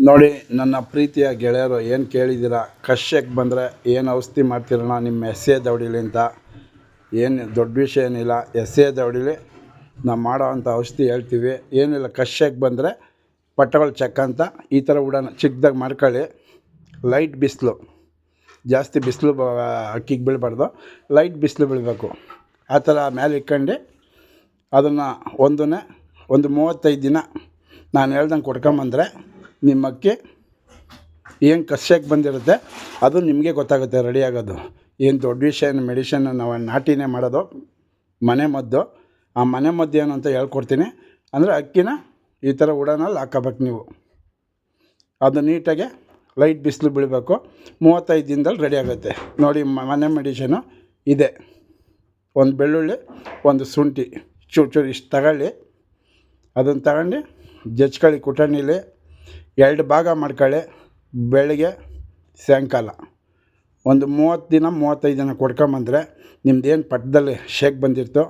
ನೋಡಿ ನನ್ನ ಪ್ರೀತಿಯ ಗೆಳೆಯರು ಏನು ಕೇಳಿದ್ದೀರಾ, ಕಷ್ಟಕ್ಕೆ ಬಂದರೆ ಏನು ಔಷಧಿ ಮಾಡ್ತೀರಣ್ಣ ನಿಮ್ಮ ಎಸ್ ಎ ದವಡಿಲಿ ಅಂತ. ಏನು ದೊಡ್ಡ ವಿಷಯ ಏನಿಲ್ಲ, ಎಸ್ ಎ ದವಡಿಲಿ ನಾವು ಮಾಡೋ ಅಂಥ ಔಷಧಿ ಹೇಳ್ತೀವಿ. ಏನಿಲ್ಲ, ಕಷ್ಟಕ್ಕೆ ಬಂದರೆ ಪಟ್ಟಗಳು ಚೆಕ್ ಅಂತ ಈ ಥರ ಉಡಾನ ಚಿಕ್ಕದಾಗಿ ಮಾಡ್ಕೊಳ್ಳಿ. ಲೈಟ್ ಬಿಸಿಲು, ಜಾಸ್ತಿ ಬಿಸಿಲು ಅಕ್ಕಿಗೆ ಬೀಳಬಾರ್ದು, ಲೈಟ್ ಬಿಸಿಲು ಬೀಳಬೇಕು. ಆ ಥರ ಮೇಲೆ ಇಟ್ಕೊಂಡು ಅದನ್ನು ಒಂದು 35 ದಿನ ನಾನು ಹೇಳ್ದಂಗೆ ಕೊಡ್ಕೊಂಬಂದರೆ ನಿಮ್ಮ ಅಕ್ಕಿ ಏನು ಕಷ್ಟಕ್ಕೆ ಬಂದಿರುತ್ತೆ ಅದು ನಿಮಗೆ ಗೊತ್ತಾಗುತ್ತೆ ರೆಡಿ ಆಗೋದು. ಏನು ದೊಡ್ಡ ವಿಷಯ ಮೆಡಿಷನ್ ನಾವು ನಾಟಿನೇ ಮಾಡೋದು, ಮನೆ ಮದ್ದು. ಆ ಮನೆ ಮದ್ದು ಏನು ಅಂತ ಹೇಳ್ಕೊಡ್ತೀನಿ. ಅಂದರೆ ಅಕ್ಕಿನ ಈ ಥರ ಉಡಾನಲ್ಲಿ ಹಾಕೋಬೇಕು ನೀವು. ಅದು ನೀಟಾಗಿ ಲೈಟ್ ಬಿಸಿಲು ಬೀಳಬೇಕು. 35 ದಿನದಲ್ಲಿ ರೆಡಿ ಆಗುತ್ತೆ. ನೋಡಿ ಮನೆ ಮೆಡಿಷನು ಇದೆ. ಒಂದು ಬೆಳ್ಳುಳ್ಳಿ, ಒಂದು ಶುಂಠಿ ಚೂರು ಇಷ್ಟು ತಗೊಳ್ಳಿ. ಅದನ್ನು ತಗೊಂಡು ಜಜ್ಕೊಳ್ಳಿ ಕುಟಣಿಲಿ. 2 ಭಾಗ ಮಾಡ್ಕೊಳ್ಳಿ. ಬೆಳಗ್ಗೆ ಸಾಯಂಕಾಲ ಒಂದು 30 ದಿನ 35 ದಿನ ಕೊಡ್ಕೊಂಬಂದರೆ ನಿಮ್ದೇನು ಪಟ್ಟದಲ್ಲಿ ಶೇಕ್ ಬಂದಿರ್ತೋ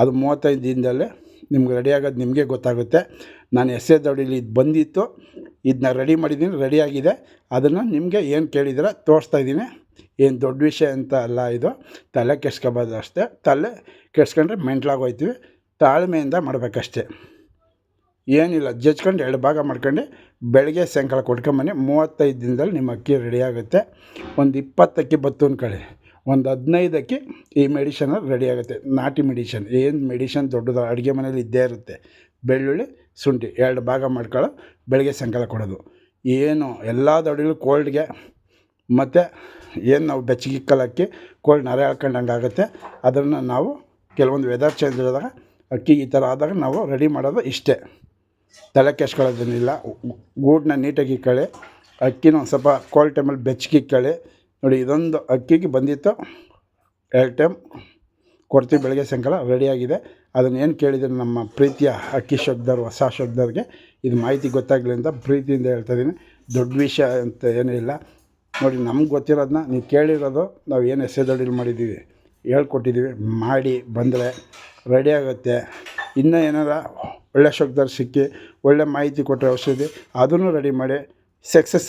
ಅದು 35 ದಿನದಲ್ಲಿ ನಿಮ್ಗೆ ರೆಡಿ ಆಗೋದು ನಿಮಗೆ ಗೊತ್ತಾಗುತ್ತೆ. ನಾನು ಎಸ್ ಎ ದವಡಿಲಿ ಇದು ಬಂದಿತ್ತು, ಇದನ್ನ ರೆಡಿ ಮಾಡಿದ್ದೀನಿ, ರೆಡಿಯಾಗಿದೆ. ಅದನ್ನು ನಿಮಗೆ ಏನು ಕೇಳಿದ್ರೆ ತೋರಿಸ್ತಾಯಿದ್ದೀನಿ. ಏನು ದೊಡ್ಡ ವಿಷಯ ಅಂತ ಅಲ್ಲ ಇದು. ತಲೆ ಕೆಡ್ಸ್ಕೊಬಾರ್ದು ಅಷ್ಟೇ. ತಲೆ ಕೆಡ್ಸ್ಕೊಂಡ್ರೆ ಮೆಂಟ್ಲಾಗೋಯ್ತೀವಿ. ತಾಳ್ಮೆಯಿಂದ ಮಾಡಬೇಕಷ್ಟೆ. ಏನಿಲ್ಲ, ಜಜ್ಕೊಂಡು 2 ಭಾಗ ಮಾಡ್ಕೊಂಡು ಬೆಳಗ್ಗೆ ಸಾಯಂಕಾಲ ಕೊಡ್ಕೊಂಬನ್ನಿ. 35 ದಿನದಲ್ಲಿ ನಿಮ್ಮ ಅಕ್ಕಿ ರೆಡಿ ಆಗುತ್ತೆ. ಒಂದು 20 ಅಕ್ಕಿ ಬತ್ತು ಅಂದ್ಕೊಳ್ಳಿ, ಒಂದು 15 ಅಕ್ಕಿ ಈ ಮೆಡಿಷನ್ ರೆಡಿ ಆಗುತ್ತೆ. ನಾಟಿ ಮೆಡಿಷನ್, ಏನು ಮೆಡಿಷನ್ ದೊಡ್ಡದು ಅಡುಗೆ ಮನೇಲಿ ಇದ್ದೇ ಇರುತ್ತೆ. ಬೆಳ್ಳುಳ್ಳಿ ಶುಂಠಿ 2 ಭಾಗ ಮಾಡ್ಕೊಳ್ಳೋ, ಬೆಳಗ್ಗೆ ಸಾಯಂಕಾಲ ಕೊಡೋದು. ಏನು ಎಲ್ಲ ದೊಡ್ಡಗಳು ಕೋಲ್ಡ್ಗೆ ಮತ್ತು ಏನು ನಾವು ಬೆಚ್ಚಗಿಕ್ಕಲ್ಲ ಅಕ್ಕಿ ಕೋಲ್ಡ್ ನರೆ ಹಾಕೊಂಡಂಗೆ ಆಗುತ್ತೆ. ಅದನ್ನು ನಾವು ಕೆಲವೊಂದು ವೆದರ್ ಚೇಂಜ್ ಆದಾಗ ಅಕ್ಕಿ ಈ ಥರ ಆದಾಗ ನಾವು ರೆಡಿ ಮಾಡೋದು ಇಷ್ಟೇ. ತಲೆ ಕೆಡ್ಸ್ಕೊಳ್ಳೋದೇನಿಲ್ಲ. ಗೂಡನ್ನ ನೀಟಾಗಿ ಇಕ್ಕೊಳ್ಳಿ. ಅಕ್ಕಿನ ಒಂದು ಸ್ವಲ್ಪ ಕೋಲ್ಡ್ ಟೈಮಲ್ಲಿ ಬೆಚ್ಚಗಿಕ್ಕೊಳ್ಳಿ. ನೋಡಿ, ಇದೊಂದು ಅಕ್ಕಿಗೆ ಬಂದಿತ್ತು. 2 ಟೈಮ್ ಕೊಡ್ತೀವಿ, ಬೆಳಗ್ಗೆ ಸಾಯಂಕಾಲ ರೆಡಿಯಾಗಿದೆ. ಅದನ್ನು ಏನು ಕೇಳಿದರೆ ನಮ್ಮ ಪ್ರೀತಿಯ ಅಕ್ಕಿ ಶಬ್ದರು, ಹೊಸ ಶಬ್ದರಿಗೆ ಇದು ಮಾಹಿತಿ ಗೊತ್ತಾಗಲಿ ಅಂತ ಪ್ರೀತಿಯಿಂದ ಹೇಳ್ತಾಯಿದ್ದೀನಿ. ದೊಡ್ಡ ವಿಷಯ ಅಂತ ಏನೂ ಇಲ್ಲ. ನೋಡಿ, ನಮ್ಗೆ ಗೊತ್ತಿರೋದನ್ನ ನೀವು ಕೇಳಿರೋದು ನಾವು ಏನು ಎಸ್ ಎ ದವಡಿಲಿ ಮಾಡಿದ್ದೀವಿ, ಹೇಳ್ಕೊಟ್ಟಿದ್ದೀವಿ. ಮಾಡಿ ಬಂದರೆ ರೆಡಿ ಆಗುತ್ತೆ. ಇನ್ನೂ ಏನಾರ ಒಳ್ಳೆ ಶಬ್ದರು ಸಿಕ್ಕಿ ಒಳ್ಳೆ ಮಾಹಿತಿ ಕೊಟ್ಟರೆ ಔಷಧಿ ಅದನ್ನು ರೆಡಿ ಮಾಡಿ ಸಕ್ಸಸ್